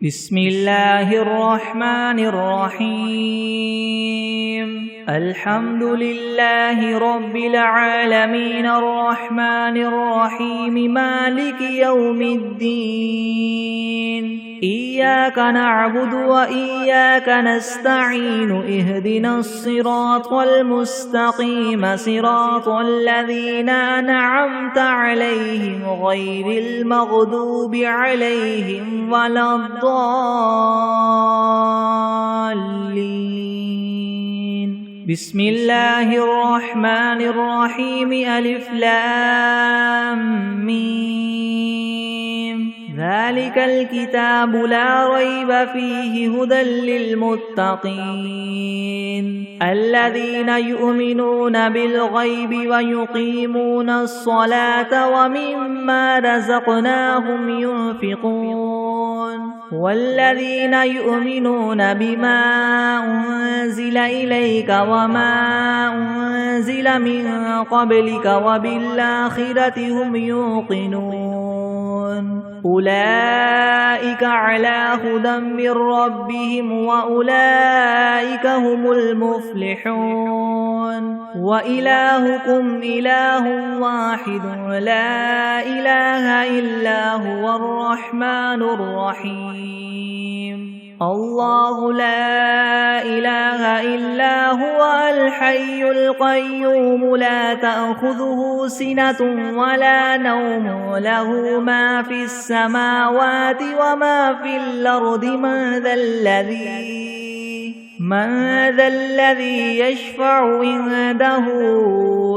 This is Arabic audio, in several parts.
بسم الله الرحمن الرحيم الحمد لله رب العالمين الرحمن الرحيم مالك يوم الدين إياك نعبد وإياك نستعين اهدنا الصراط المستقيم صراط الذين أنعمت عليهم غير المغضوب عليهم ولا الضالين بسم الله الرحمن الرحيم ألف لام ميم ذلك الكتاب لا ريب فيه هدى للمتقين الذين يؤمنون بالغيب ويقيمون الصلاة ومما رزقناهم ينفقون والذين يؤمنون بما أنزل إليك وما أنزل من قبلك وبالآخرة هم يوقنون أولئك على هدى من ربهم وأولئك هم المفلحون وإلهكم إله واحد لا إله إلا هو الرحمن الرحيم الله لا إله إلا هو الحي القيوم لا تأخذه سنة ولا نوم له ما في السماوات وما في الأرض من ذا الذي يشفع عنده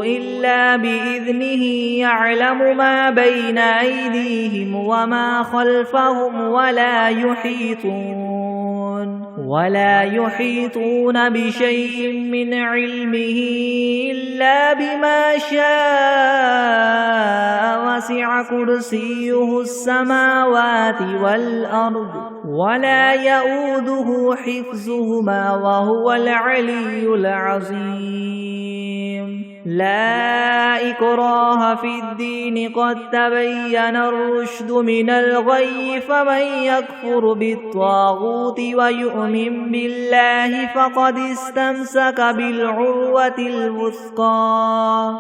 إلا بإذنه يعلم ما بين أيديهم وما خلفهم ولا يحيطون بشيء من علمه إلا بما شاء وسع كرسيه السماوات والأرض ولا يؤوده حفظهما وهو العلي العظيم لا إكراه في الدين قد تبين الرشد من الغي فمن يكفر بالطاغوت ويؤمن بالله فقد استمسك بالعروة الوثقى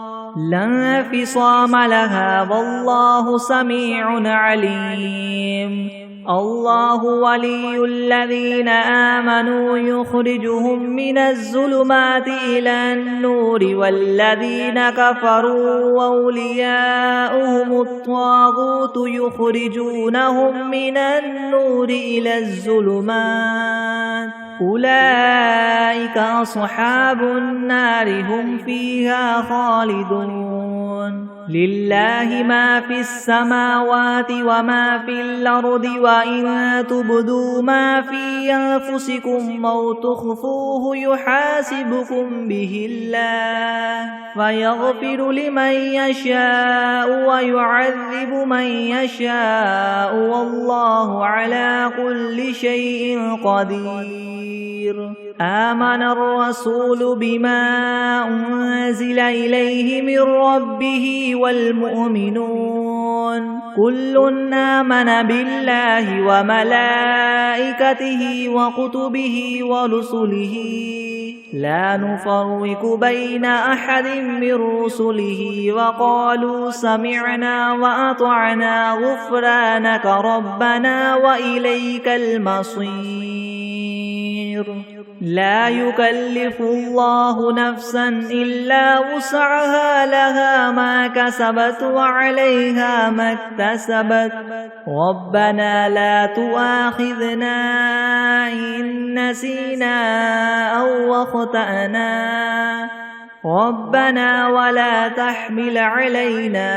لا انفصام لها والله سميع عليم الله ولي الذين آمنوا يخرجهم من الظلمات إلى النور والذين كفروا أولياؤهم الطاغوت يخرجونهم من النور إلى الظلمات أولئك أصحاب النار هم فيها خالدون لله ما في السماوات وما في الأرض وإن تبدوا ما في أنفسكم أو تخفوه يحاسبكم به الله فيغفر لمن يشاء ويعذب من يشاء والله على كل شيء قدير آمن الرسول بما أنزل إليه من ربه والمؤمنون كل آمن بالله وملائكته وكتبه ورسله لا نفرق بين أحد من رسله وقالوا سمعنا وأطعنا غفرانك ربنا وإليك المصير لا يكلف الله نفسا إلا وسعها لها ما كسبت وعليها ما اكتسبت ربنا لا تؤاخذنا إن نسينا أو أخطأنا ربنا ولا تحمل علينا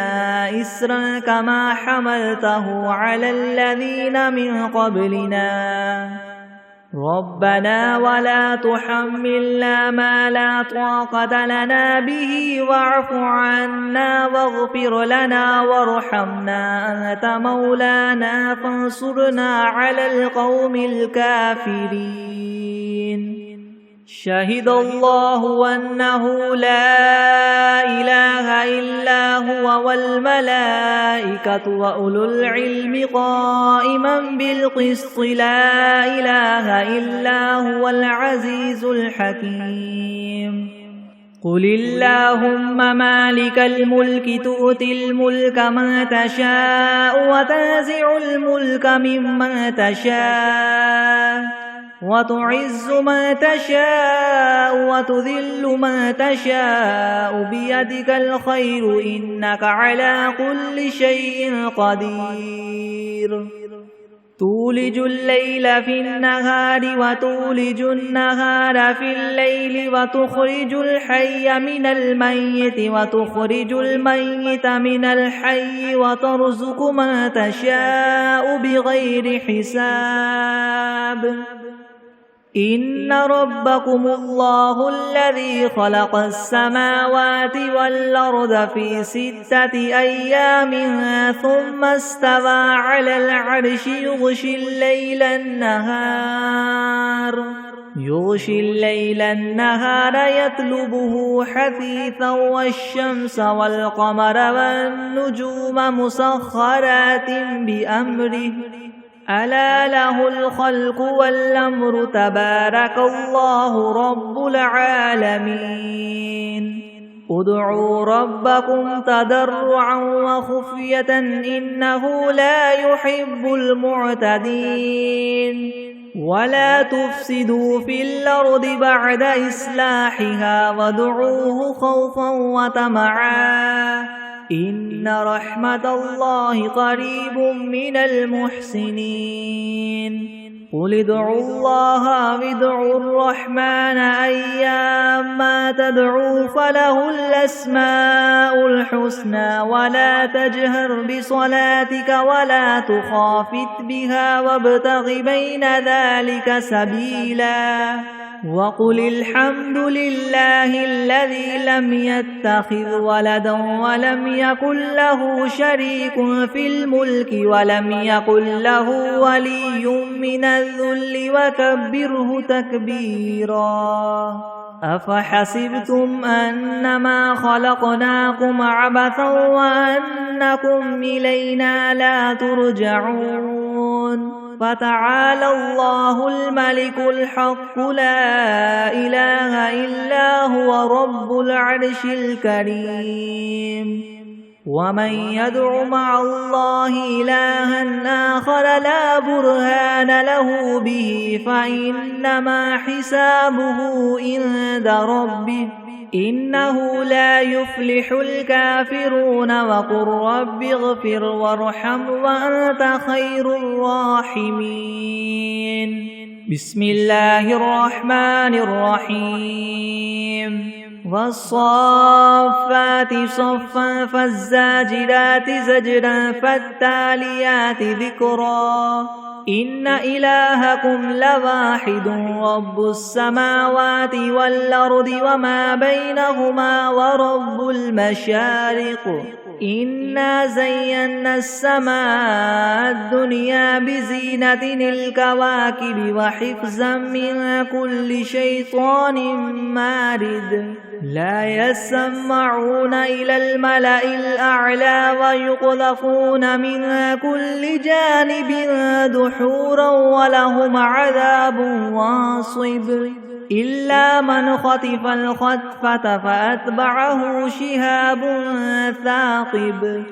إسرا كما حملته على الذين من قبلنا ربنا ولا تحملنا ما لا طاقة لنا به واعف عنا واغفر لنا وارحمنا أنت مولانا فانصرنا على القوم الكافرين شهد الله أنه لا إله إلا هو والملائكة وأولو العلم قائما بالقسط لا إله إلا هو العزيز الحكيم قل اللهم مالك الملك تؤتي الملك من تشاء وتنزع الملك ممن تشاء وتعز من تشاء وتذل من تشاء بيدك الخير إنك على كل شيء قدير تولج الليل في النهار وتولج النهار في الليل وتخرج الحي من الميت وتخرج الميت من الحي وترزق من تشاء بغير حساب إن ربكم الله الذي خلق السماوات والأرض في 6 أيام ثم استوى على العرش يغشي الليل النهار يطلبه حثيثا والشمس والقمر والنجوم مسخرات بأمره ألا له الخلق والأمر تبارك الله رب العالمين ادعوا ربكم تضرعا وخفية إنه لا يحب المعتدين ولا تفسدوا في الأرض بعد إصلاحها وادعوه خوفا وطمعا إن رحمة الله قريب من المحسنين قل ادعوا الله وادعوا الرحمن أيما تدعوا فله الأسماء الحسنى ولا تجهر بصلاتك ولا تخافت بها وابتغ بين ذلك سبيلا وقل الحمد لله الذي لم يتخذ ولدا ولم يكن له شريك في الملك ولم يكن له ولي من الذل وكبره تكبيرا أفحسبتم أنما خلقناكم عبثا وأنكم إلينا لا ترجعون فتعالى الله الملك الحق لا إله إلا هو رب العرش الكريم ومن يدع مع الله إلها آخر لا برهان له به فإنما حسابه عند ربه إنه لا يفلح الكافرون وقل رب اغفر وارحم وأنت خير الراحمين بسم الله الرحمن الرحيم والصافات صفا فالزاجرات زجرا فالتاليات ذكرا إن إلهكم لواحد رب السماوات والأرض وما بينهما ورب المشارق إنا زينا السماء الدنيا بزينة الكواكب وحفظا من كل شيطان مارد لا يسمعون إلى الملأ الأعلى ويقذفون من كل جانب دحورا ولهم عذاب واصب إلا من خطف الخطفة فأتبعه شهاب ثاقب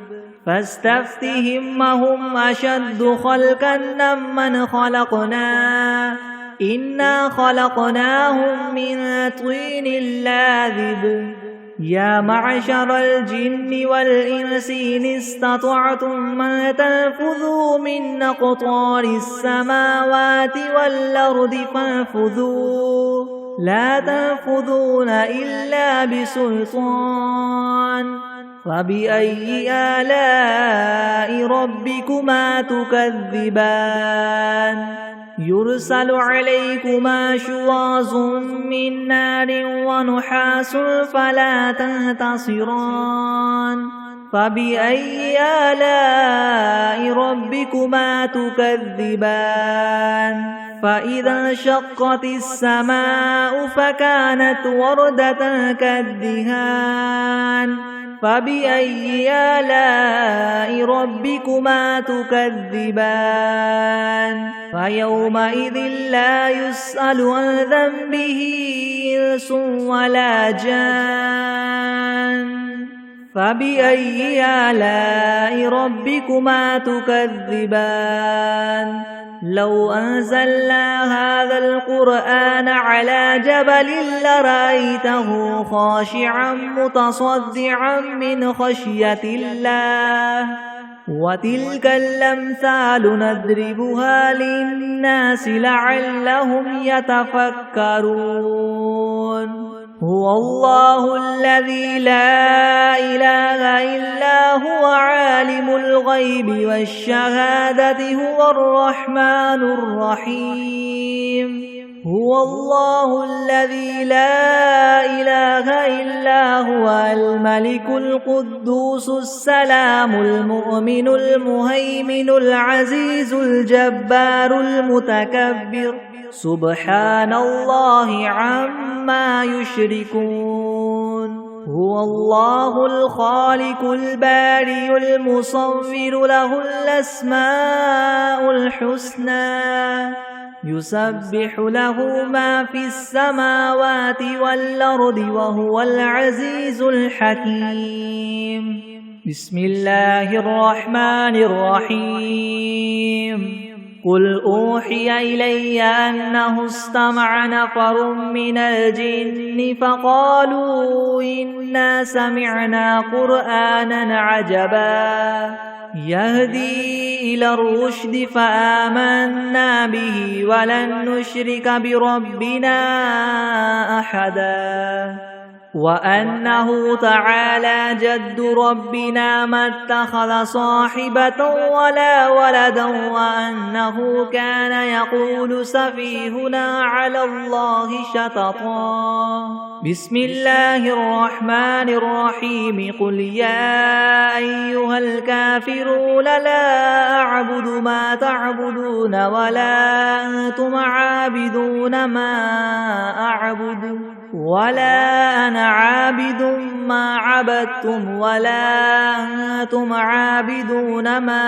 فاستفتهم هم أشد خلقا ممن خلقنا إنا خلقناهم من طين لاذب يا معشر الجن والإنس إن استطعتم أن تنفذوا من أقطار السماوات والأرض فانفذوا لا تنفذون إلا بسلطان فبأي آلاء ربكما تكذبان يرسل عليكما شواظ من نار ونحاس فلا تنتصران فبأي آلاء ربكما تكذبان فإذا انشقت السماء فكانت وردة كالدهان فبأي آلاء ربكما تكذبان فيومئذ لا يسأل عن ذنبه إنس ولا جان فبأي آلاء ربكما تكذبان لو أنزلنا هذا القرآن على جبل لرأيته خاشعا متصدعا من خشية الله وتلك الأمثال نضربها للناس لعلهم يتفكرون هو الله الذي لا إله إلا هو عالم الغيب والشهادة هو الرحمن الرحيم هو الله الذي لا إله إلا هو الملك القدوس السلام المؤمن المهيمن العزيز الجبار المتكبر سبحان الله عما يشركون هو الله الخالق البارئ المصور له الأسماء الحسنى يسبح له ما في السماوات والأرض وهو العزيز الحكيم بسم الله الرحمن الرحيم قل أوحي إلي أنه استمع نفر من الجن فقالوا إنا سمعنا قرآنا عجبا يهدي إلى الرشد فآمنا به ولن نشرك بربنا أحدا وأنه تعالى جد ربنا ما اتخذ صاحبة ولا ولدا وأنه كان يقول سفيهنا على الله شططا بسم الله الرحمن الرحيم قل يا أيها الكافرون لا أعبد ما تعبدون ولا أنتم عابدون ما أعبد ولا أنا عابد ما عبدتم ولا أنتم عابدون ما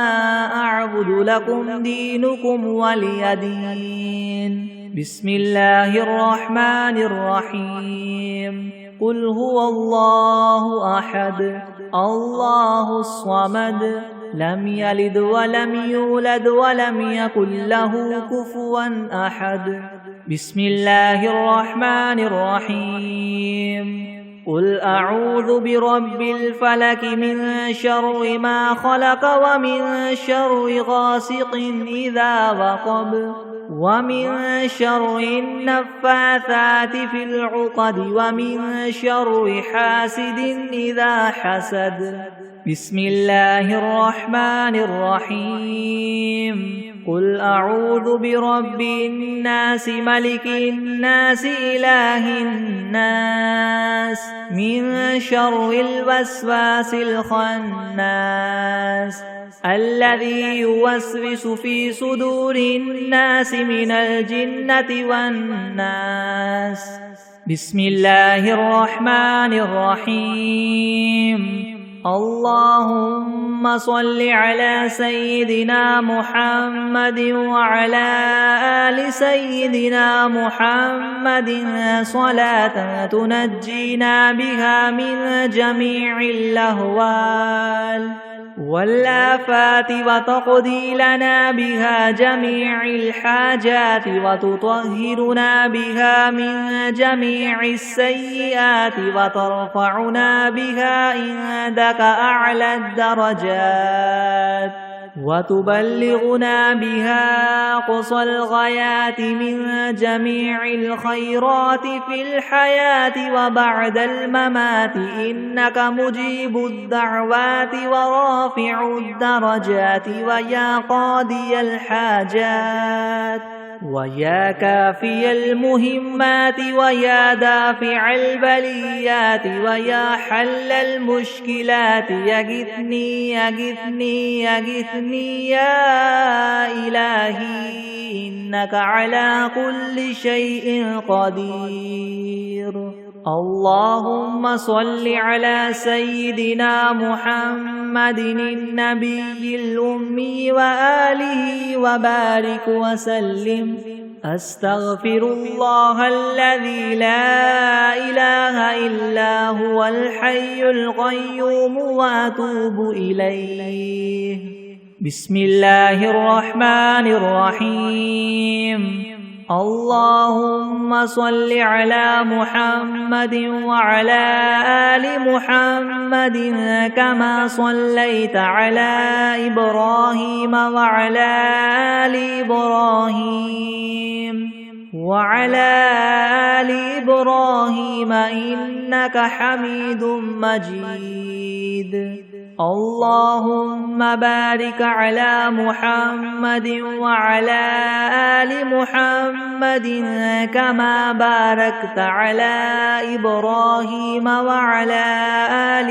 أعبد لكم دينكم ولي دين بسم الله الرحمن الرحيم قل هو الله أحد الله الصمد لم يلد ولم يولد ولم يكن له كفوا أحد بسم الله الرحمن الرحيم قل أعوذ برب الفلك من شر ما خلق ومن شر غاسق إذا وقب ومن شر النفاثات في العقد ومن شر حاسد إذا حسد بسم الله الرحمن الرحيم قل أعوذ برب الناس ملك الناس إله الناس من شر الوسواس الخناس الذي يوسوس في صدور الناس من الجنة والناس بسم الله الرحمن الرحيم اللهم صل على سيدنا محمد وعلى آل سيدنا محمد صلاة تنجينا بها من جميع الأهوال والآفات وتقضي لنا بها جميع الحاجات وتطهرنا بها من جميع السيئات وترفعنا بها عندك أعلى الدرجات وتبلغنا بها أقصى الغايات من جميع الخيرات في الحياة وبعد الممات إنك مجيب الدعوات ورافع الدرجات ويا قاضي الحاجات ويا كافي المهمات ويا دافع البليات ويا حل المشكلات يغثني يغثني يغثني يا إلهي إنك على كل شيء قدير. اللهم صل على سيدنا محمد النبي الأمي وآله وبارك وسلم. أستغفر الله الذي لا إله إلا هو الحي القيوم وأتوب إليه. بسم الله الرحمن الرحيم. اللهم صل على محمد وعلى آل محمد كما صليت على إبراهيم وعلى آل إبراهيم إنك حميد مجيد. اللهم بارك على محمد وعلى آل محمد كما باركت على إبراهيم وعلى آل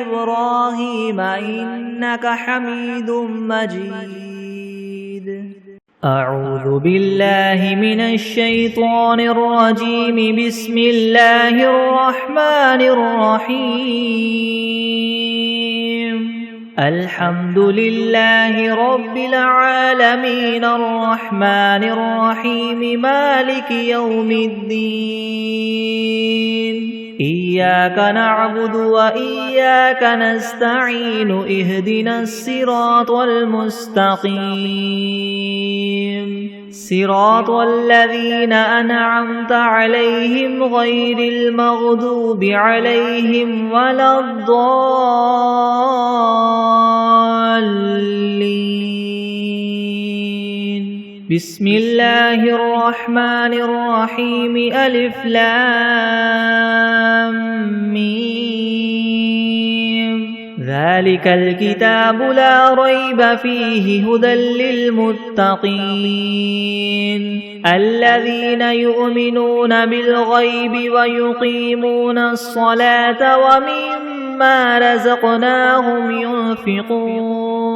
إبراهيم إنك حميد مجيد. أعوذ بالله من الشيطان الرجيم. بسم الله الرحمن الرحيم. الحمد لله رب العالمين الرحمن الرحيم مالك يوم الدين. إياك نعبد وإياك نستعين. اهدنا الصراط المستقيم صراط الذين أنعمت عليهم غير المغضوب عليهم ولا الضالين. بسم الله الرحمن الرحيم. ألف لام ميم. ذلك الكتاب لا ريب فيه هدى للمتقين الذين يؤمنون بالغيب ويقيمون الصلاة ومما رزقناهم ينفقون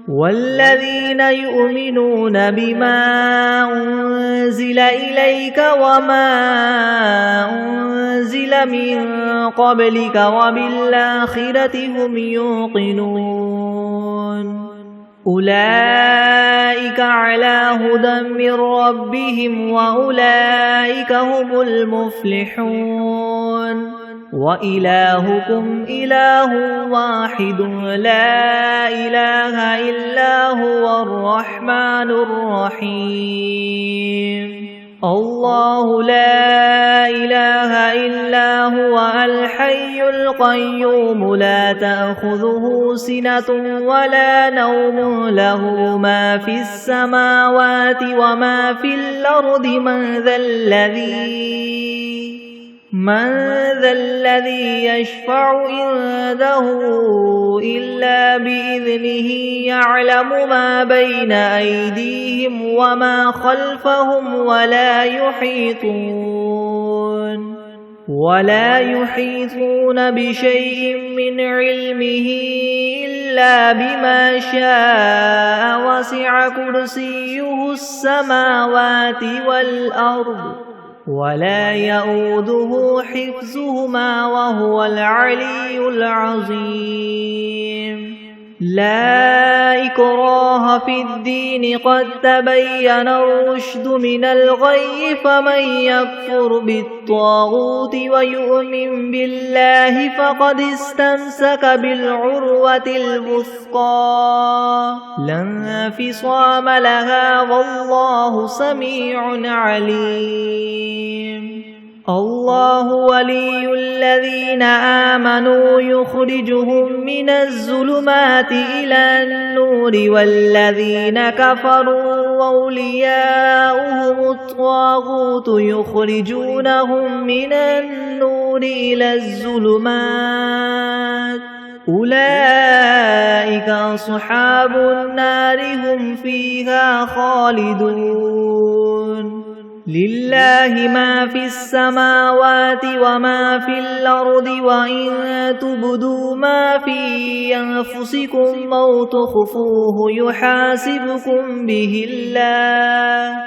والذين يؤمنون بما أنزل إليك وما أنزل من قبلك وبالآخرة هم يوقنون. أولئك على هدى من ربهم وأولئك هم المفلحون. وإلهكم إله واحد لا إله إلا هو الرحمن الرحيم. الله لا إله إلا هو الحي القيوم لا تأخذه سنة ولا نوم له ما في السماوات وما في الأرض. من ذا الذي يشفع عنده إلا بإذنه. يعلم ما بين أيديهم وما خلفهم ولا يحيطون بشيء من علمه إلا بما شاء. وسع كرسيه السماوات والأرض ولا يؤوده حفظهما وهو العلي العظيم. لا إكراه في الدين قد تبين الرشد من الغي. فمن يكفر بالطاغوت ويؤمن بالله فقد استمسك بالعروة الوثقى لا انفصام لها والله سميع عليم. الله ولي الذين آمنوا يخرجهم من الظلمات إلى النور والذين كفروا أولياؤهم الطاغوت يخرجونهم من النور إلى الظلمات. أولئك أصحاب النار هم فيها خالدون. لله ما في السماوات وما في الأرض وإن تبدوا ما في أنفسكم أو تخفوه يحاسبكم به الله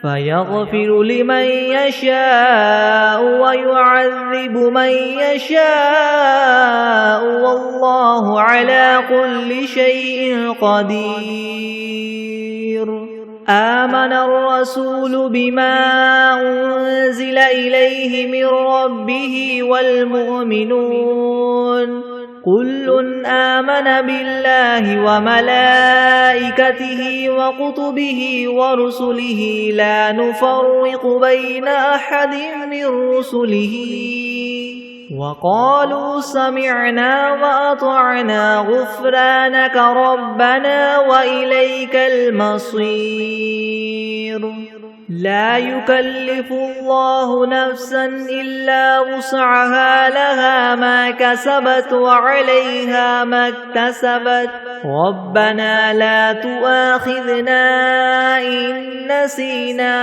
فيغفر لمن يشاء ويعذب من يشاء والله على كل شيء قدير. آمن الرسول بما أنزل إليه من ربه والمؤمنون كل آمن بالله وملائكته وكتبه ورسله لا نفرق بين أحد من رسله وقالوا سمعنا وأطعنا غفرانك ربنا وإليك المصير. لا يكلف الله نفسا إلا وسعها لها ما كسبت وعليها ما اكتسبت ربنا لا تؤاخذنا إن نسينا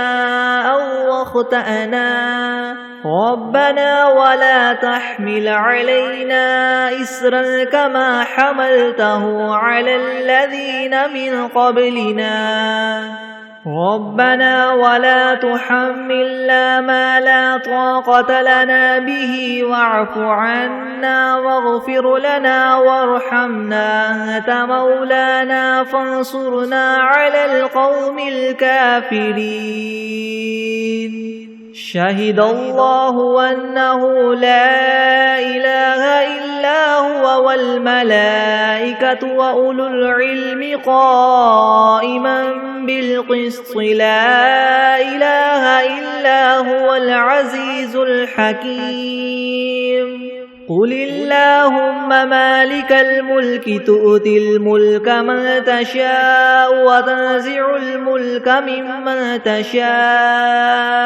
أو أخطأنا ربنا ولا تحمل علينا إسرا كما حملته على الذين من قبلنا ربنا ولا تحملنا ما لا طاقة لنا به واعف عنا واغفر لنا وارحمنا أنت مولانا فانصرنا على القوم الكافرين. شهد الله أنه لا إله إلا هو والملائكة وأولو العلم قائما بالقسط لا إله إلا هو العزيز الحكيم. قل اللهم مالك الملك تؤتي الملك من تشاء وتنزع الملك ممن تشاء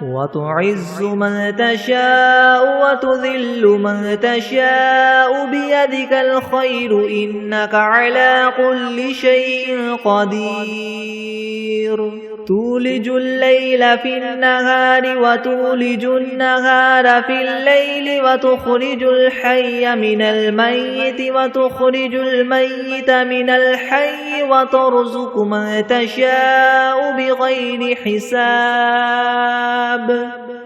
وتعز من تشاء وتذل من تشاء بيدك الخير إنك على كل شيء قدير. تولج الليل في النهار وتولج النهار في الليل وتخرج الحي من الميت وتخرج الميت من الحي وترزق من تشاء بغير حساب.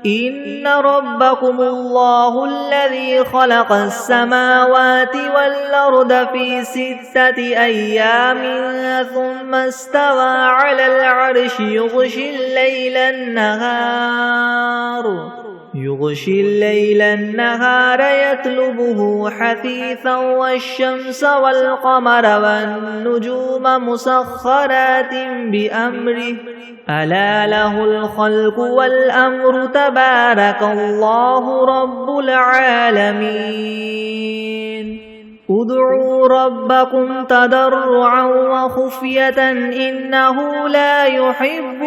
إن ربكم الله الذي خلق السماوات والأرض في 6 أيام ثم استوى على العرش يغشي الليل النهار يطلبه حثيثا والشمس والقمر والنجوم مسخرات بأمره ألا له الخلق والأمر تبارك الله رب العالمين. ادعوا ربكم تضرعا وخفية إنه لا يحب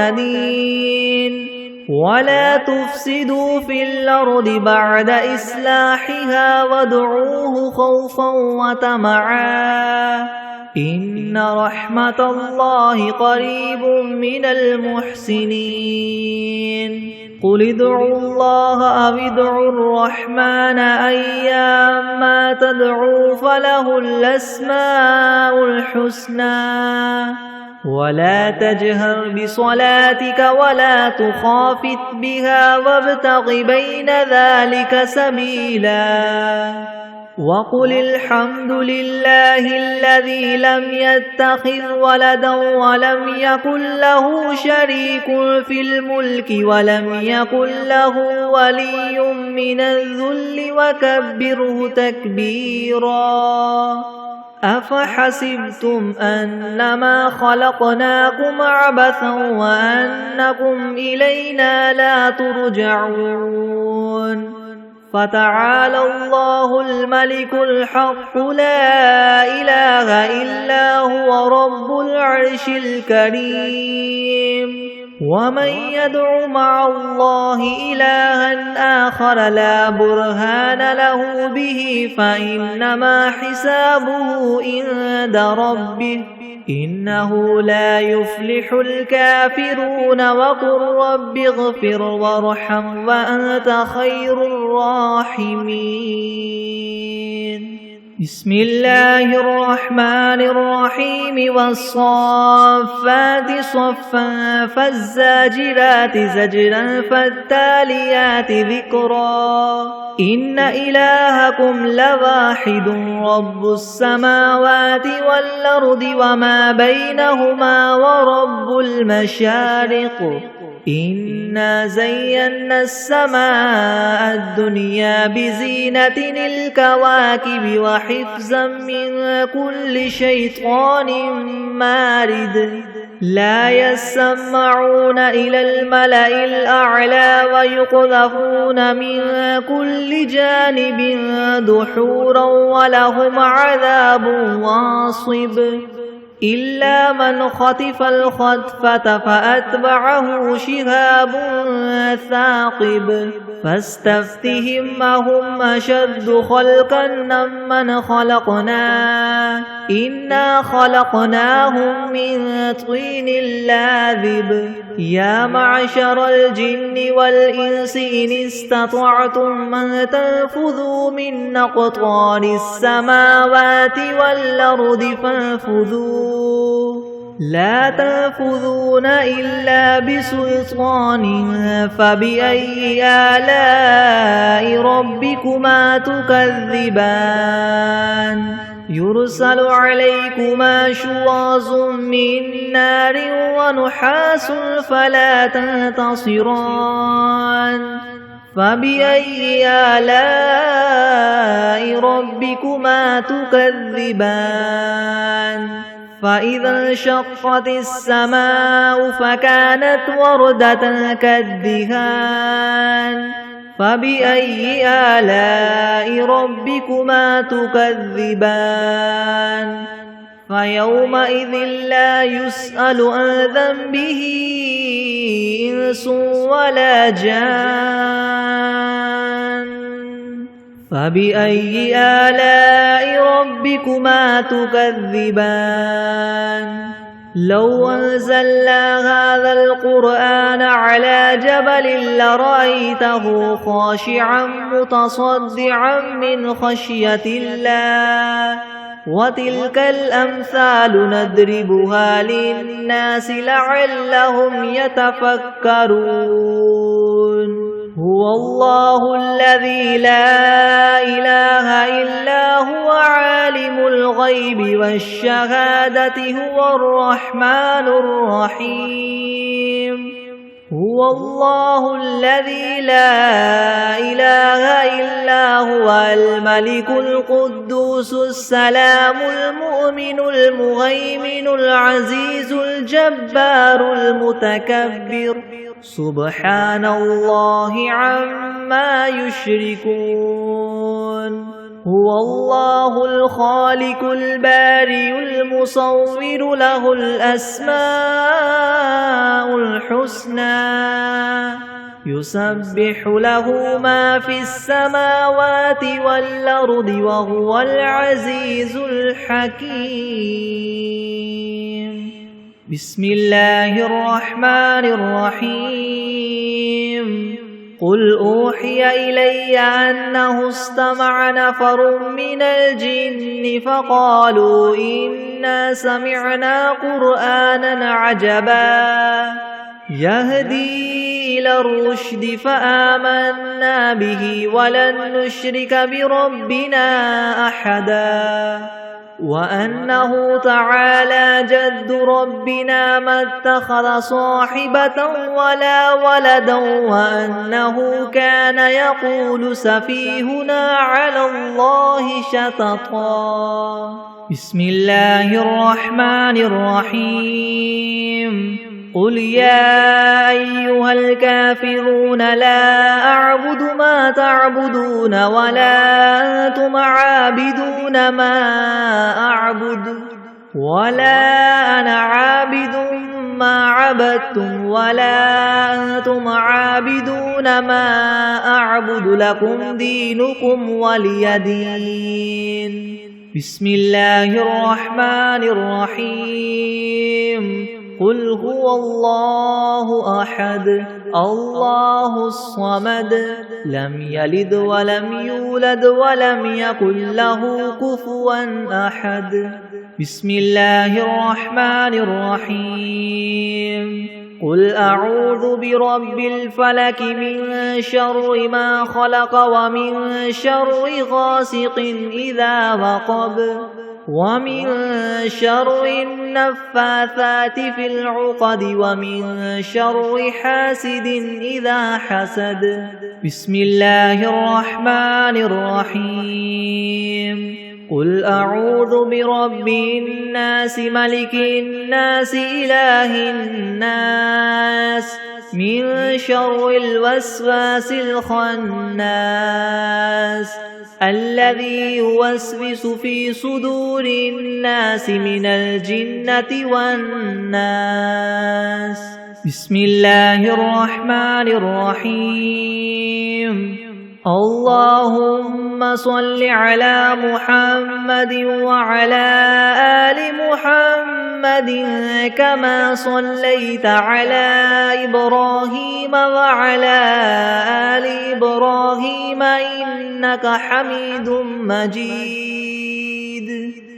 المعتدين. ولا تفسدوا في الأرض بعد إصلاحها وادعوه خوفا وطمعا إن رحمة الله قريب من المحسنين. قل ادعوا الله أو ادعوا الرحمن أيما تدعوا فله الأسماء الحسنى ولا تجهر بصلاتك ولا تخافت بها وابتغ بين ذلك سبيلا. وقل الحمد لله الذي لم يتخذ ولدا ولم يكن له شريك في الملك ولم يكن له ولي من الذل وكبره تكبيرا. أفحسبتم أنما خلقناكم عبثا وأنكم إلينا لا ترجعون. فتعالى الله الملك الحق لا إله إلا هو رب العرش الكريم. ومن يدع مع الله إلها آخر لا برهان له به فإنما حسابه عند ربه إنه لا يفلح الكافرون وقل رب اغفر وارحم وأنت خير الراحمين بسم الله الرحمن الرحيم والصافات صفا فالزاجرات زجرا فالتاليات ذكرا إن إلهكم لواحد رب السماوات والأرض وما بينهما ورب المشارق إنا زينا السماء الدنيا بزينة الكواكب وحفظا من كل شيطان مارد لا يسمعون إلى الملأ الأعلى ويقذفون من كل جانب دحورا ولهم عذاب واصب إلا من خطف الخطفة فأتبعه شهاب ثاقب فاستفتهم أهم أشد خلقا ممن خلقنا إنا خلقناهم من طين لاذب يا معشر الجن والإنس إن استطعتم أن تنفذوا من أقطار السماوات والأرض فانفذوا لا تنفذون إلا بسلطان فبأي آلاء ربكما تكذبان يرسل عليكما شواظ من نار ونحاس فلا تنتصران فبأي آلاء ربكما تكذبان فإذا انشقت السماء فكانت وردة كالدهان فبأي آلاء ربكما تكذبان فيومئذ لا يسأل عن ذنبه إنس ولا جان فبأي آلاء ربكما تكذبان لو أنزلنا هذا القرآن على جبل لرأيته خاشعا متصدعا من خشية الله وتلك الأمثال نضربها للناس لعلهم يتفكرون هو الله الذي لا إله إلا هو عالم الغيب والشهادة هو الرحمن الرحيم هو الله الذي لا إله إلا هو الملك القدوس السلام المؤمن المهيمن العزيز الجبار المتكبر سبحان الله عما يشركون هو الله الخالق البارئ المصور له الأسماء الحسنى يسبح له ما في السماوات والأرض وهو العزيز الحكيم بسم الله الرحمن الرحيم قل أوحي إلي أنه استمع نفر من الجن فقالوا إنا سمعنا قرآنا عجبا يهدي إلى الرشد فآمنا به ولن نشرك بربنا أحدا وأنه تعالى جد ربنا ما اتخذ صاحبة ولا ولدا وأنه كان يقول سفيهنا على الله شططا بسم الله الرحمن الرحيم قل يا أيها الكافرون لا أعبد ما تعبدون ولا أنتم عابدون ما أعبد ولا أنا عابد ما عبدتم ولا أنتم عابدون ما أعبد لكم دينكم ولي دين بسم الله الرحمن الرحيم قل هو الله أحد الله الصمد لم يلد ولم يولد ولم يكن له كفوا أحد بسم الله الرحمن الرحيم قل أعوذ برب الفلك من شر ما خلق ومن شر غاسق إذا وقب ومن شر النفاثات في العقد ومن شر حاسد إذا حسد بسم الله الرحمن الرحيم قل أعوذ برب الناس ملك الناس إله الناس من شر الوسواس الخناس الذي يوسوس في صدور الناس من الجنة والناس بسم الله الرحمن الرحيم اللهم صل على محمد وعلى آل محمد كما صليت على إبراهيم وعلى آل إبراهيم إنك حميد مجيد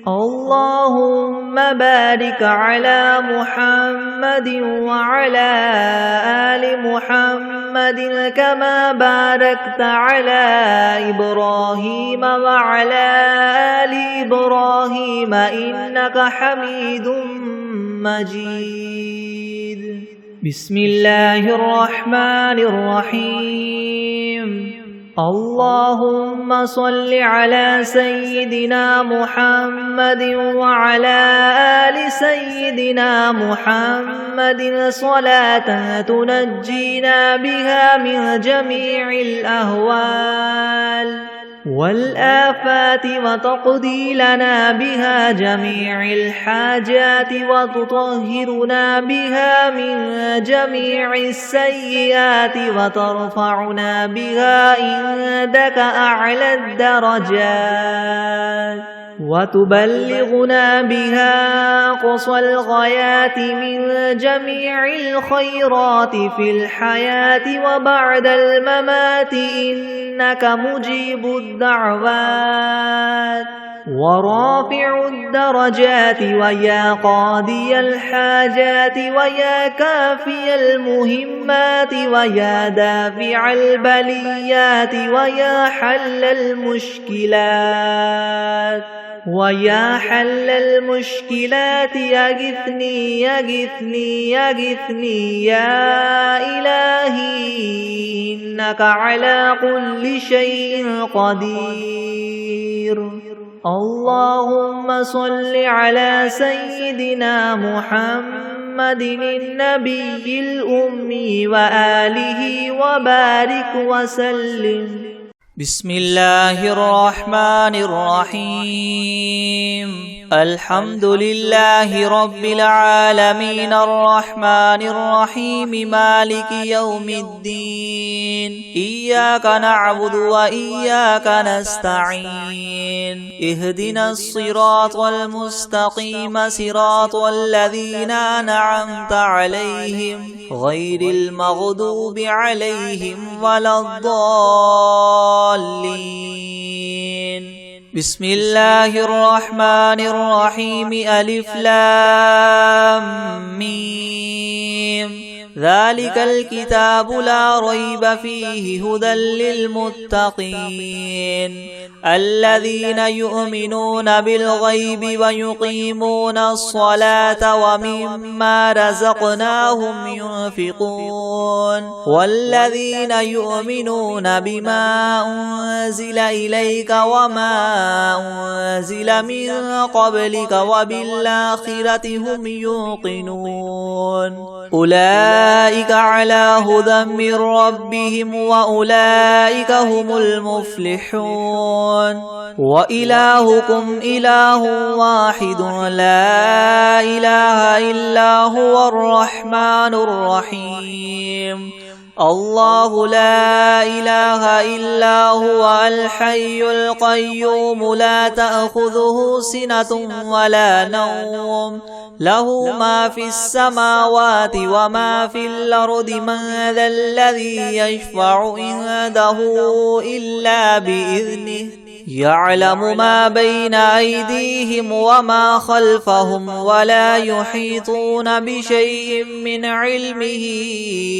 اللهم بارك على محمد وعلى آل محمد كما باركت على إبراهيم وعلى آل إبراهيم إنك حميد مجيد بسم الله الرحمن الرحيم اللهم صل على سيدنا محمد وعلى آل سيدنا محمد صلاة تنجينا بها من جميع الأهوال والآفات وتقضي لنا بها جميع الحاجات وتطهرنا بها من جميع السيئات وترفعنا بها عندك أعلى الدرجات وتبلغنا بها أقصى الغايات من جميع الخيرات في الحياة وبعد الممات إنك مجيب الدعوات ورافع الدرجات ويا قاضي الحاجات ويا كافي المهمات ويا دافع البليات ويا حل المشكلات ويا حل المشكلات يغثني يغثني يغثني يا إلهي إنك على كل شيء قدير اللهم صل على سيدنا محمد النبي الأمي وآله وبارك وسلم بسم الله الرحمن الرحيم الحمد لله رب العالمين الرحمن الرحيم مالك يوم الدين إياك نعبد وإياك نستعين اهدنا الصراط المستقيم صراط الذين أنعمت عليهم غير المغضوب عليهم ولا الضالين بسم الله الرحمن الرحيم ألف لام ميم ذلك الكتاب لا ريب فيه هدى للمتقين الذين يؤمنون بالغيب ويقيمون الصلاة ومما رزقناهم ينفقون والذين يؤمنون بما أنزل إليك وما أنزل من قبلك وبالآخرة هم يوقنون أولئك على هدى من ربهم وأولئك هم المفلحون وإلهكم إله واحد لا إله إلا هو الرحمن الرحيم الله لا إله إلا هو الحي القيوم لا تأخذه سنة ولا نوم له ما في السماوات وما في الأرض من ذا الذي يشفع عنده إلا بإذنه يعلم ما بين أيديهم وما خلفهم ولا يحيطون بشيء من علمه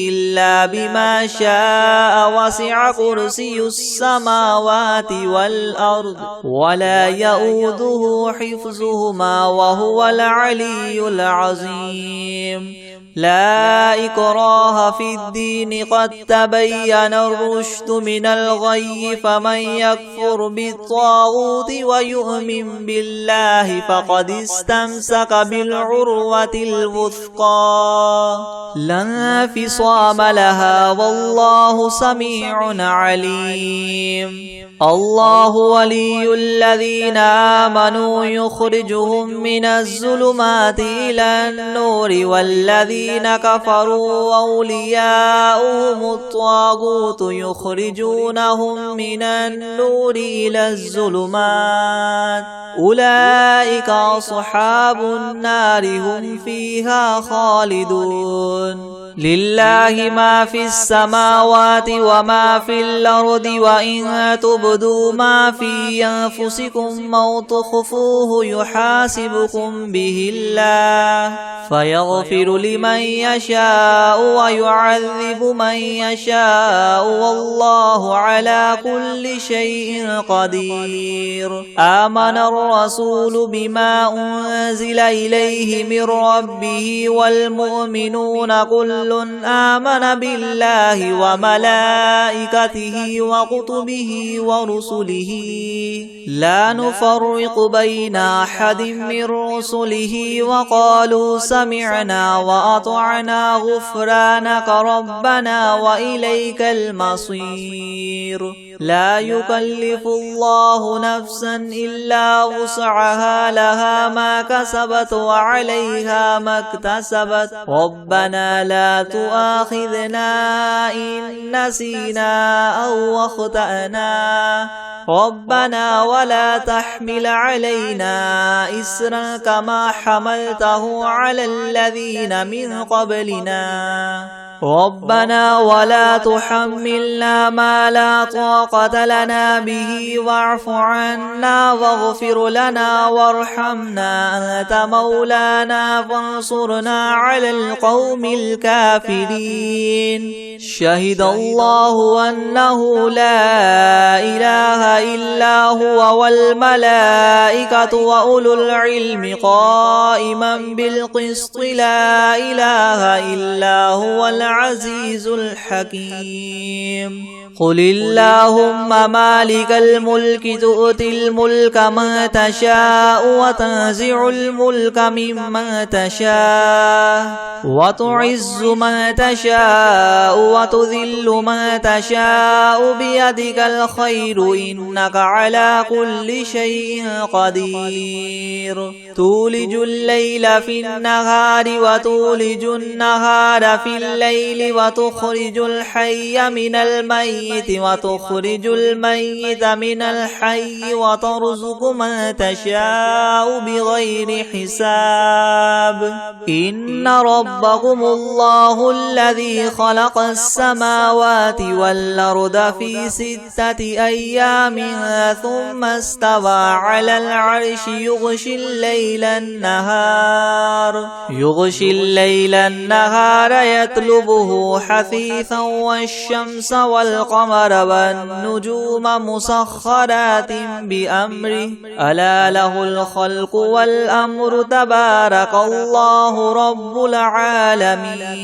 إلا بما شاء وسع كرسي السماوات والأرض ولا يؤوده حفظهما وهو العلي العظيم لا إكراه في الدين قد تبين الرشد من الغي فمن يكفر بالطاغوت ويؤمن بالله فقد استمسك بالعروة الوثقى لا انفصام لها والله سميع عليم الله ولي الذين آمنوا يخرجهم من الظلمات إلى النور والذين كفروا أولياؤهم الطاغوت يخرجونهم من النور إلى الظلمات أولئك أصحاب النار هم فيها خالدون لله ما في السماوات وما في الأرض وإن تبدوا ما في أنفسكم أو تخفوه يحاسبكم به الله فيغفر لمن يشاء ويعذب من يشاء والله على كل شيء قدير آمن الرسول بما أنزل إليه من ربه والمؤمنون كل آمن بالله وملائكته وكتبه ورسله لا نفرق بين أحد من رسله وقالوا سمعنا وأطعنا غفرانك ربنا وإليك المصير لا يكلف الله نفسا إلا وسعها لها ما كسبت وعليها ما اكتسبت ربنا لا تؤاخذنا إن نسينا أو أخطأنا ربنا ولا تحمل علينا إسرا كما حملته على الذين من قبلنا ربنا ولا تحملنا ما لا طاقة لنا به واعف عنا واغفر لنا وارحمنا أنت مولانا فانصرنا على القوم الكافرين شهد الله أنه لا إله إلا هو والملائكة وأولو العلم قائما بالقسط لا إله إلا هو العزيز الحكيم قل اللهم مالك الملك تؤتي الملك من تشاء وتنزع الملك ممن تشاء وتعز من تشاء وتذل من تشاء بيدك الخير إنك على كل شيء قدير تولج الليل في النهار وتولج النهار في الليل وتخرج الحي من الميت وتخرج الميت من الحي وترزق من تشاء بغير حساب إن ربكم الله الذي خلق السماوات والأرض في 6 أيام ثم استوى على العرش يغشي الليل النهار يطلبه حثيثا والشمس والقمر والنجوم مسخرات بأمره ألا له الخلق والأمر تبارك الله رب العالمين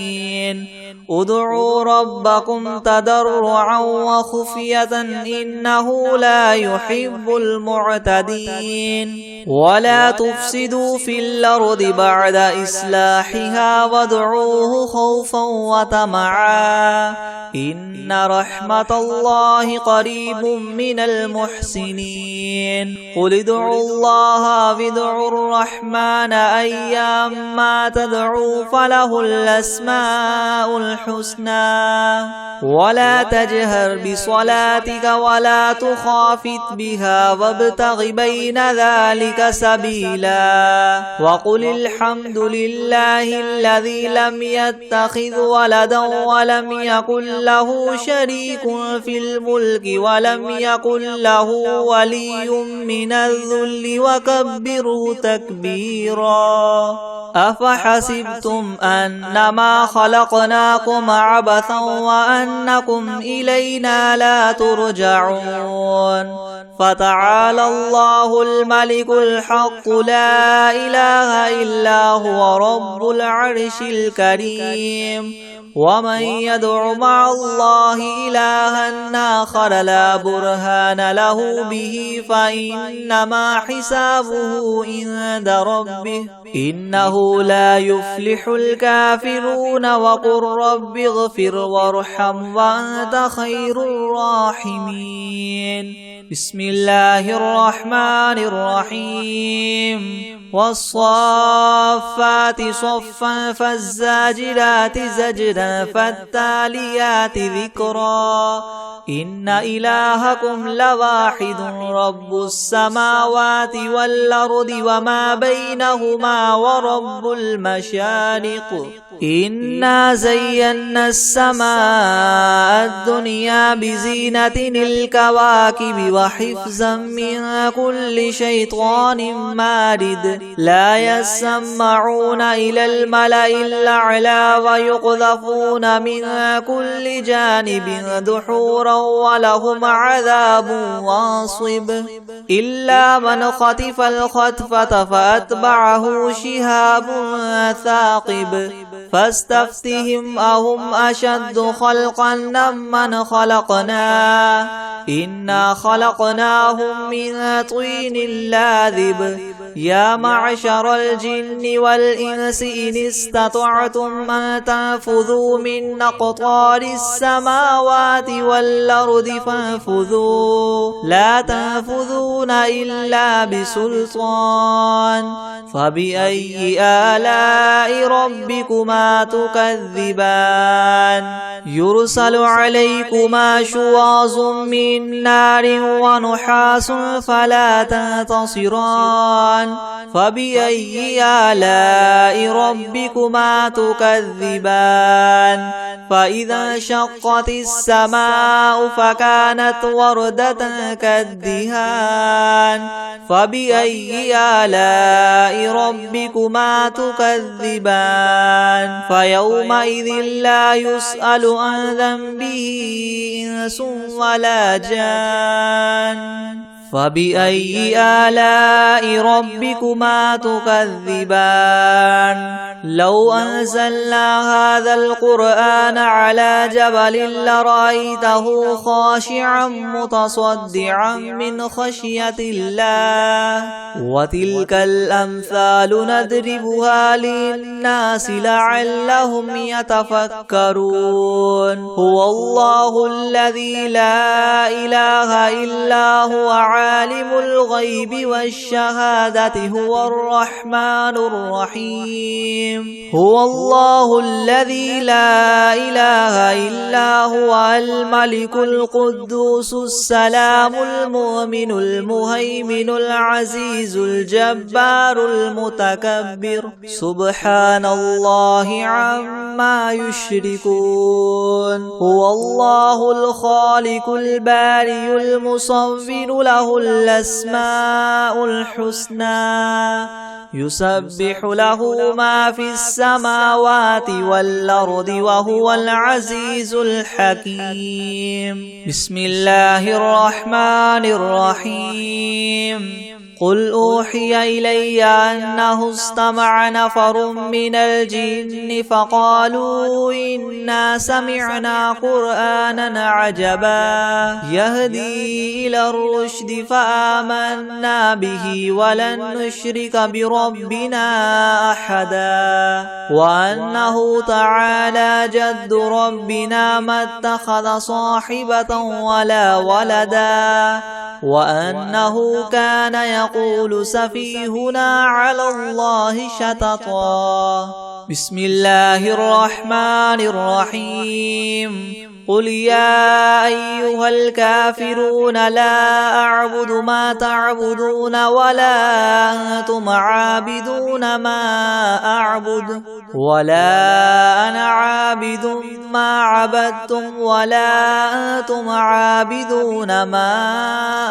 ادعوا ربكم تضرعا وخفية إنه لا يحب المعتدين ولا تفسدوا في الأرض بعد إصلاحها وادعوه خوفا وطمعا إن رحمة الله قريب من المحسنين قل ادعوا الله وادعوا الرحمن أيما تدعوا فله الأسماء الحسنى ولا تجهر بصلاتك ولا تخافت بها وابتغ بين ذلك سبيلا وقل الحمد لله الذي لم يتخذ ولدا ولم يكن له شريك في الملك ولم يكن له ولي من الذل وكبره تكبيرا أفحسبتم أنما خلقناكم عبثا وأنكم إلينا لا ترجعون فتعالى الله الملك الحق لا إله إلا هو رب العرش الكريم ومن يدع مع الله إلها آخر لا برهان له به فإنما حسابه عند ربه إنه لا يفلح الكافرون وقل رب اغفر وارحم وأنت خير الراحمين بسم الله الرحمن الرحيم والصافات صفا فالزاجرات زجرا فالتاليات ذكرا إن إلهكم لواحد رب السماوات والأرض وما بينهما ورب المشارق إنا زينا السماء الدنيا بزينة الكواكب وحفظا من كل شيطان مارد لا يسمعون إلى الملأ الأعلى ويقذفون من كل جانب دحورا ولهم عذاب واصب إلا من خطف الخطفة فأتبعه شهاب ثاقب فاستفتهم أهم أشد خلقا ممن خلقنا إنا خلقناهم من طين لاذب يا معشر الجن والإنس إن استطعتم أن تنفذوا من أقطار السماوات والأرض فانفذوا لا تنفذون إلا بسلطان فبأي آلاء ربكما تكذبان يرسل عليكما شواظ من نار ونحاس فلا تنتصران فبأي آلاء ربكما تكذبان فإذا انشقت السماء فكانت وردة كالدهان فبأي آلاء ربكما تكذبان فيومئذ لا يسأل عن ذنبه إنس ولا جان فبأي آلاء ربكما تكذبان لو أنزلنا هذا القرآن على جبل لرأيته خاشعا متصدعا من خشية الله وتلك الأمثال نضربها للناس لعلهم يتفكرون هو الله الذي لا إله إلا هو عالم الغيب والشهادة هو الرحمن الرحيم هو الله الذي لا إله إلا هو الملك القدوس السلام المؤمن المهيمن العزيز الجبار المتكبر سبحان الله عما يشركون هو الله الخالق البارئ المصور له الأسماء الحسنى يسبح له ما في السماوات والأرض وهو العزيز الحكيم بسم الله الرحمن الرحيم قل أوحي إلي أنه استمع نفر من الجن فقالوا إنا سمعنا قرآنا عجبا يهدي إلى الرشد فآمنا به ولن نشرك بربنا أحدا وأنه تعالى جد ربنا ما اتخذ صاحبة ولا ولدا وأنه كان يقول سفيهنا على الله شططا بسم الله الرحمن الرحيم قل يا أيها الكافرون لا أعبد ما تعبدون ولا أنتم عابدون ما أعبد ولا أنا عابد ما عبدتم ولا أنتم عابدون ما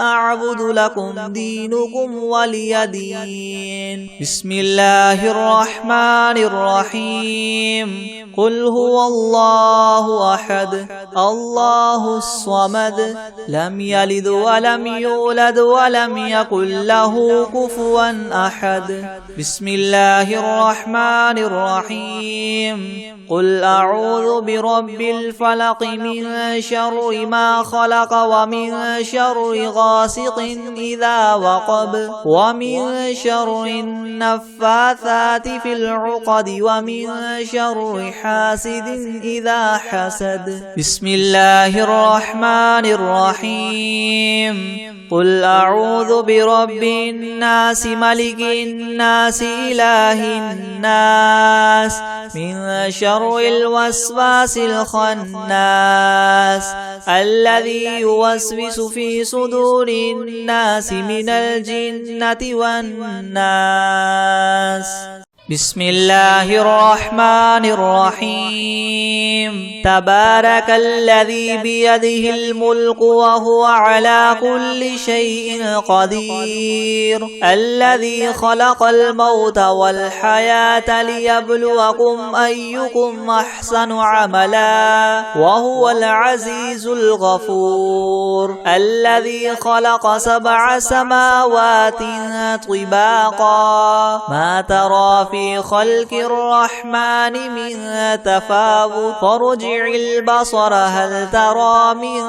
أعبد لكم دينكم ولي دين بسم الله الرحمن الرحيم قل هو الله أحد الله الصمد لم يلد ولم يولد ولم يكن له كفوا أحد بسم الله الرحمن الرحيم قل أعوذ برب الفلق من شر ما خلق ومن شر غاسق إذا وقب ومن شر النفاثات في العقد ومن شر حاسد إذا حسد بسم الله الرحمن الرحيم قل أعوذ برب الناس ملك الناس إله الناس من شر الوسواس الخناس الذي يوسوس في صدور الناس من الجنة والناس بسم الله الرحمن الرحيم تبارك الذي بيده الملك وهو على كل شيء قدير الذي خلق الموت والحياة ليبلوكم أيكم أحسن عملا وهو العزيز الغفور الذي خلق 7 سماوات طباقا ما ترى في خلق الرحمن من تفاوت فارجع البصر هل ترى من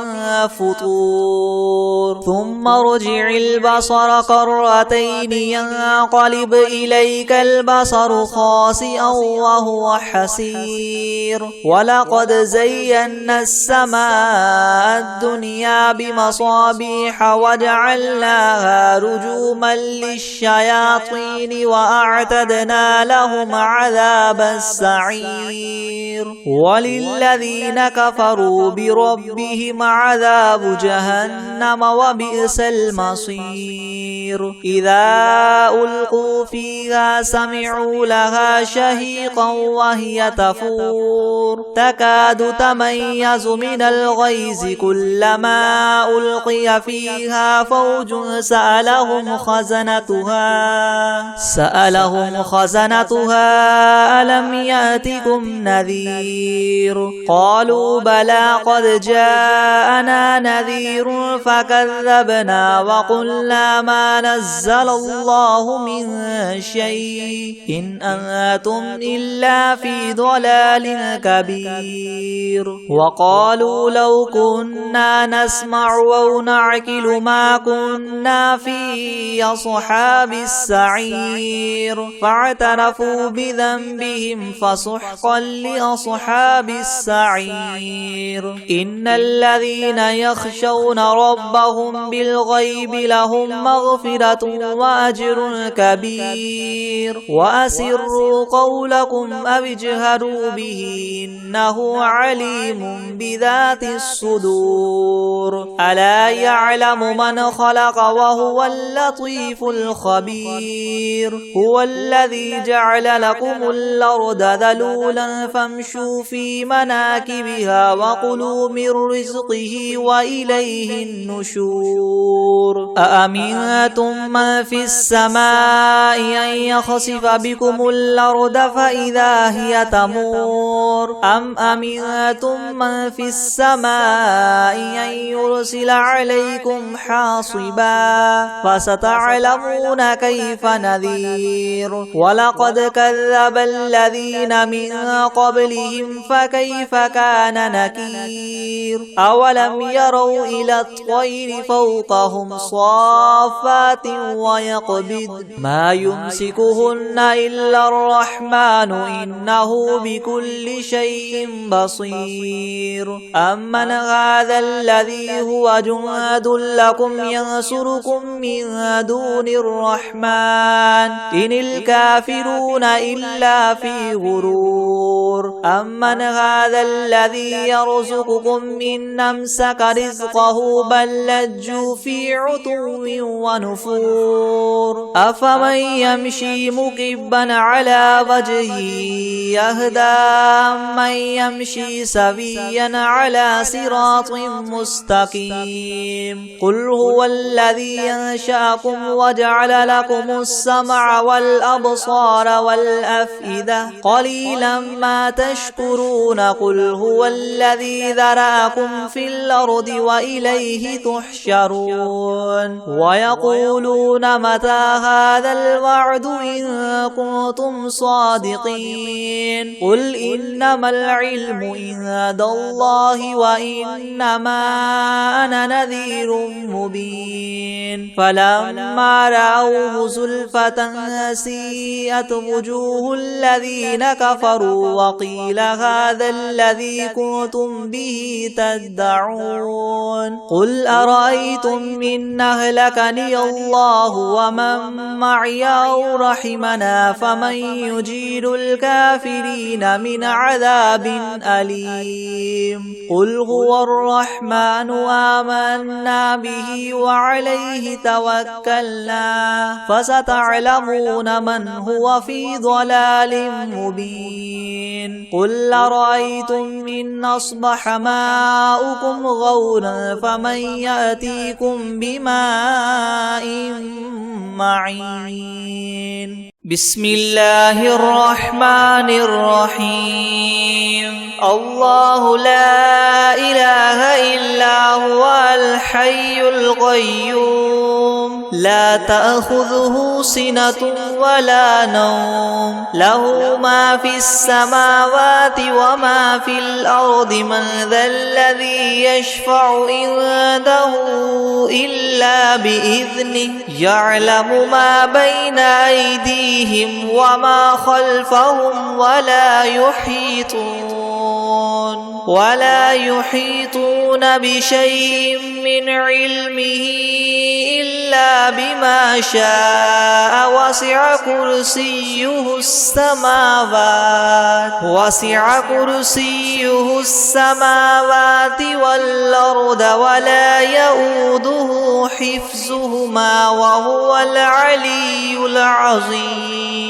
فطور ثم ارجع البصر كرتين ينقلب إليك البصر خاسئا وهو حسير ولقد زينا السماء الدنيا بمصابيح وجعلناها رجوما للشياطين وأعتدنا لهم عذاب السعير وللذين كفروا بربهم عذاب جهنم وبئس المصير إذا ألقوا فيها سمعوا لها شهيقا وهي تفور تكاد تميز من الغيظ كلما ألقي فيها فوج سألهم خزنتها ألم يأتكم نذير قالوا بلى قد جاءنا نذير فكذبنا وقلنا ما نزل الله من شيء إن أنتم إلا في ضلال كبير وقالوا لو كنا نسمع أو نعقل ما كنا في أصحاب السعير فاعترفوا بذنبهم فسحقا لأصحاب السعير إن الذين يخشون ربهم بالغيب لهم مغفرة وأجر كبير وأسروا قولكم أو اجهروا به إنه عليم بذات الصدور ألا يعلم من خلق وهو اللطيف الخبير هو الذي جعل لكم الأرض ذلولا فامشوا في مناكبها وكلوا من رزقه وإليه النشور أأمنتم من في السماء أن يخسف بكم الأرض فإذا هي تمور أم أمنتم من في السماء أن يرسل عليكم حاصبا فستعلمون كيف نذير ولقد كذب الذين من قبلهم فكيف كان نكير أولم يروا إلى الطير فوقهم صافات ويقبض ما يمسكهن إلا الرحمن إنه بكل شيء شيء بصير أمن هذا الذي هو جند لكم ينصركم من دون الرحمن إن الكافرون إلا في غرور أمن هذا الذي يرزقكم إن أمسك رزقه بل لجوا في عتو ونفور أفمن يمشي مكبا على وجهه يهدى من يمشي سويا على صراط مستقيم قل هو الذي أنشأكم وجعل لكم السمع والأبصار والأفئدة قليلا ما تشكرون قل هو الذي ذرأكم في الأرض وإليه تحشرون ويقولون متى هذا الوعد إن كنتم صادقين قل إنما العلم عند الله وإنما أنا نذير مبين فلما رأوه زلفة سيئت وجوه الذين كفروا وقيل هذا الذي كنتم به تدعون قل أرأيتم إن أهلكني الله ومن معي أو رحمنا فمن يجير الكافرين من عذاب أليم قل هو الرحمن آمنا به وعليه توكلنا فستعلمون من هو في ضلال مبين قل أرأيتم إن أصبح ماؤكم غورا فمن يأتيكم بماء معين بسم الله الرحمن الرحيم الله لا إله إلا هو الحي القيوم لا تأخذه سنة ولا نوم له ما في السماوات وما في الأرض من ذا الذي يشفع عنده إلا بإذنه يعلم ما بين أيديهم وما خلفهم ولا يحيطون بشيء من علمه إلا بما شاء وسع كرسيه السماوات والأرض ولا يؤوده حفظهما وهو العلي العظيم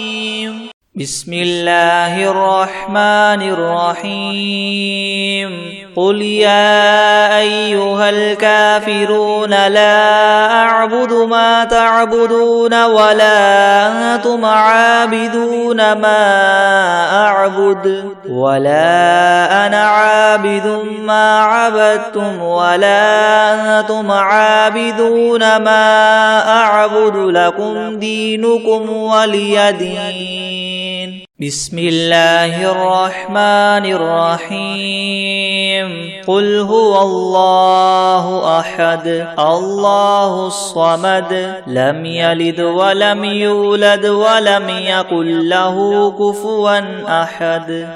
بسم الله الرحمن الرحيم قل يا أيها الكافرون لا أعبد ما تعبدون ولا أنتم عابدون ما أعبد ولا أنا عابد ما عبدتم ولا أنتم عابدون ما أعبد لكم دينكم ولي دين بسم الله الرحمن الرحيم قل هو الله أحد الله الصمد لم يلد ولم يولد ولم يكن له كفوا أحد